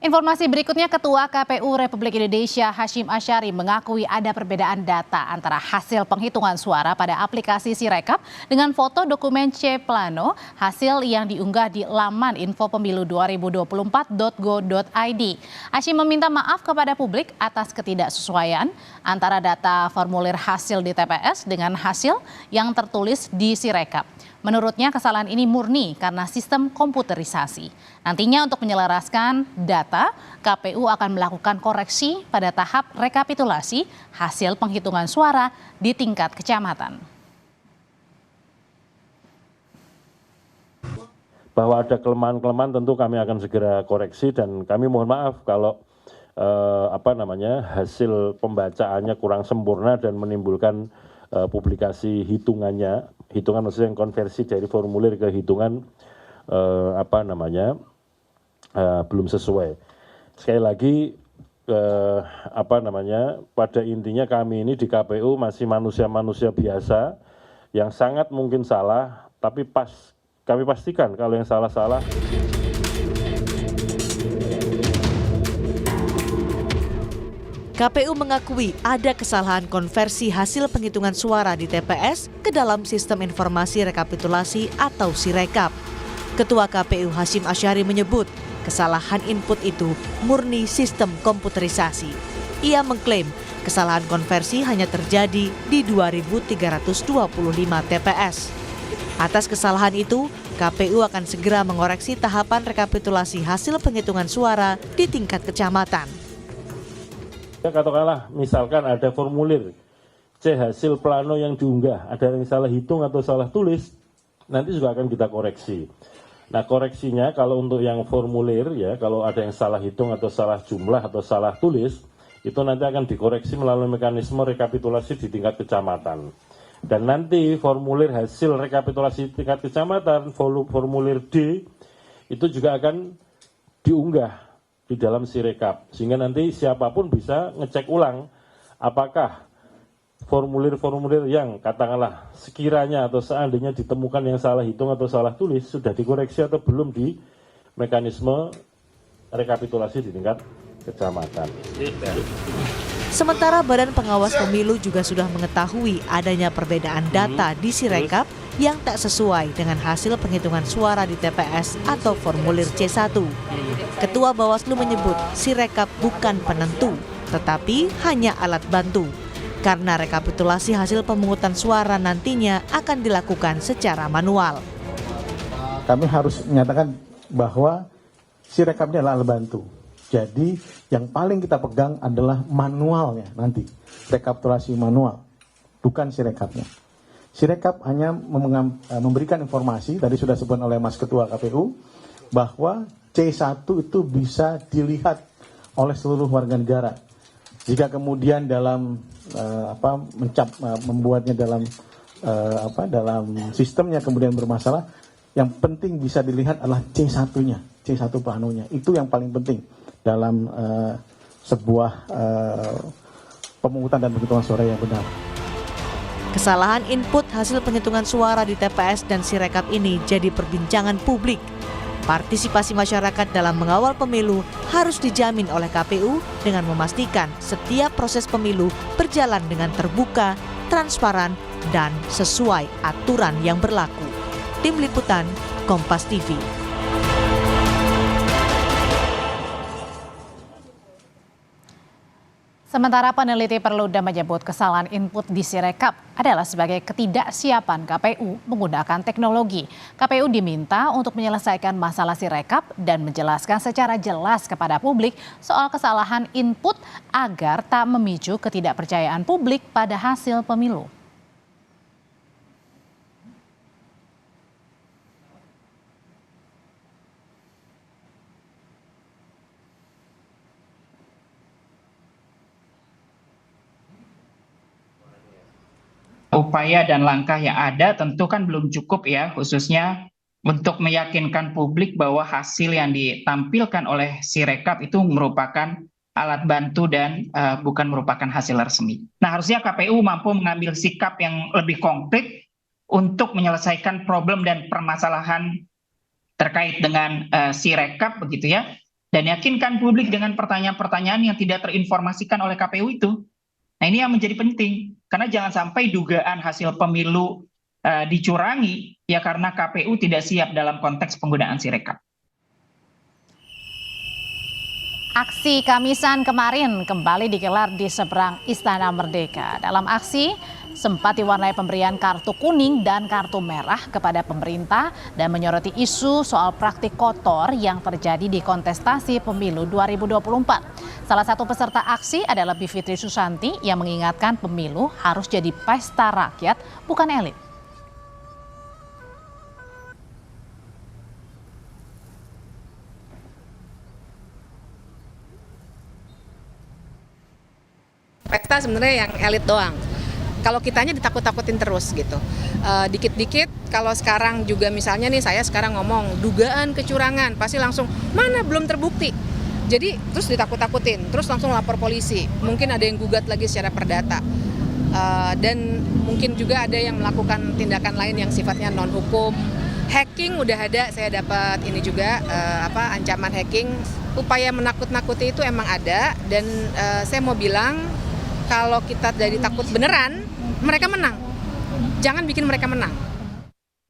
Informasi berikutnya, Ketua KPU Republik Indonesia Hasyim Asyari mengakui ada perbedaan data antara hasil penghitungan suara pada aplikasi Sirekap dengan foto dokumen C Plano hasil yang diunggah di laman infopemilu2024.go.id. Hasyim meminta maaf kepada publik atas ketidaksesuaian antara data formulir hasil di TPS dengan hasil yang tertulis di Sirekap. Menurutnya kesalahan ini murni karena sistem komputerisasi. Nantinya untuk menyelaraskan data, KPU akan melakukan koreksi pada tahap rekapitulasi hasil penghitungan suara di tingkat kecamatan. Bahwa ada kelemahan-kelemahan tentu kami akan segera koreksi dan kami mohon maaf kalau hasil pembacaannya kurang sempurna dan menimbulkan publikasi hitungan maksudnya yang konversi dari formulir ke hitungan belum sesuai. Sekali lagi pada intinya kami ini di KPU masih manusia-manusia biasa yang sangat mungkin salah, tapi kami pastikan kalau yang salah-salah. KPU mengakui ada kesalahan konversi hasil penghitungan suara di TPS ke dalam sistem informasi rekapitulasi atau Sirekap. Ketua KPU Hasyim Asyari menyebut kesalahan input itu murni sistem komputerisasi. Ia mengklaim kesalahan konversi hanya terjadi di 2.325 TPS. Atas kesalahan itu, KPU akan segera mengoreksi tahapan rekapitulasi hasil penghitungan suara di tingkat kecamatan. Katakanlah misalkan ada formulir C hasil plano yang diunggah, ada yang salah hitung atau salah tulis, nanti juga akan kita koreksi. Nah koreksinya kalau untuk yang formulir ya, kalau ada yang salah hitung atau salah jumlah atau salah tulis, itu nanti akan dikoreksi melalui mekanisme rekapitulasi di tingkat kecamatan. Dan nanti formulir hasil rekapitulasi tingkat kecamatan, formulir D, itu juga akan diunggah di dalam Sirekap, sehingga nanti siapapun bisa ngecek ulang apakah formulir-formulir yang katakanlah sekiranya atau seandainya ditemukan yang salah hitung atau salah tulis sudah dikoreksi atau belum di mekanisme rekapitulasi di tingkat kecamatan. Sementara Badan Pengawas Pemilu juga sudah mengetahui adanya perbedaan data di Sirekap yang tak sesuai dengan hasil penghitungan suara di TPS atau formulir C1. Ketua Bawaslu menyebut Sirekap bukan penentu, tetapi hanya alat bantu. Karena rekapitulasi hasil pemungutan suara nantinya akan dilakukan secara manual. Kami harus menyatakan bahwa Sirekap ini adalah alat bantu. Jadi yang paling kita pegang adalah manualnya nanti, rekapitulasi manual, bukan Sirekapnya. Sirekap hanya memberikan informasi, tadi sudah disebut oleh Mas Ketua KPU, bahwa C1 itu bisa dilihat oleh seluruh warga negara. Jika kemudian dalam membuatnya dalam sistemnya kemudian bermasalah, yang penting bisa dilihat adalah C1-nya, C1 planonya. Itu yang paling penting dalam sebuah pemungutan dan penghitungan suara yang benar. Kesalahan input hasil penghitungan suara di TPS dan Sirekap ini jadi perbincangan publik. Partisipasi masyarakat dalam mengawal pemilu harus dijamin oleh KPU dengan memastikan setiap proses pemilu berjalan dengan terbuka, transparan, dan sesuai aturan yang berlaku. Tim Liputan, Kompas TV. Sementara peneliti Perludem menyebut kesalahan input di Sirekap adalah sebagai ketidaksiapan KPU menggunakan teknologi. KPU diminta untuk menyelesaikan masalah Sirekap dan menjelaskan secara jelas kepada publik soal kesalahan input agar tak memicu ketidakpercayaan publik pada hasil pemilu. Upaya dan langkah yang ada tentu kan belum cukup ya, khususnya untuk meyakinkan publik bahwa hasil yang ditampilkan oleh Sirekap itu merupakan alat bantu dan bukan merupakan hasil resmi. Nah, harusnya KPU mampu mengambil sikap yang lebih konkret untuk menyelesaikan problem dan permasalahan terkait dengan Sirekap begitu ya. dan yakinkan publik dengan pertanyaan-pertanyaan yang tidak terinformasikan oleh KPU itu. Nah, ini yang menjadi penting, karena jangan sampai dugaan hasil pemilu dicurangi ya karena KPU tidak siap dalam konteks penggunaan Sirekap. Aksi Kamisan kemarin kembali digelar di seberang Istana Merdeka. Dalam aksi sempat diwarnai pemberian kartu kuning dan kartu merah kepada pemerintah dan menyoroti isu soal praktik kotor yang terjadi di kontestasi pemilu 2024. Salah satu peserta aksi adalah Bivitri Susanti yang mengingatkan pemilu harus jadi pesta rakyat, bukan elit. Pesta sebenarnya yang elit doang. Kalau kitanya ditakut-takutin terus gitu. Dikit-dikit kalau sekarang juga misalnya nih saya sekarang ngomong dugaan kecurangan, pasti langsung mana belum terbukti. Jadi terus ditakut-takutin, terus langsung lapor polisi. Mungkin ada yang gugat lagi secara perdata. Dan mungkin juga ada yang melakukan tindakan lain yang sifatnya non hukum. Hacking udah ada, saya dapat ini juga ancaman hacking. Upaya menakut-nakuti itu emang ada dan saya mau bilang kalau kita jadi takut beneran, mereka menang. Jangan bikin mereka menang.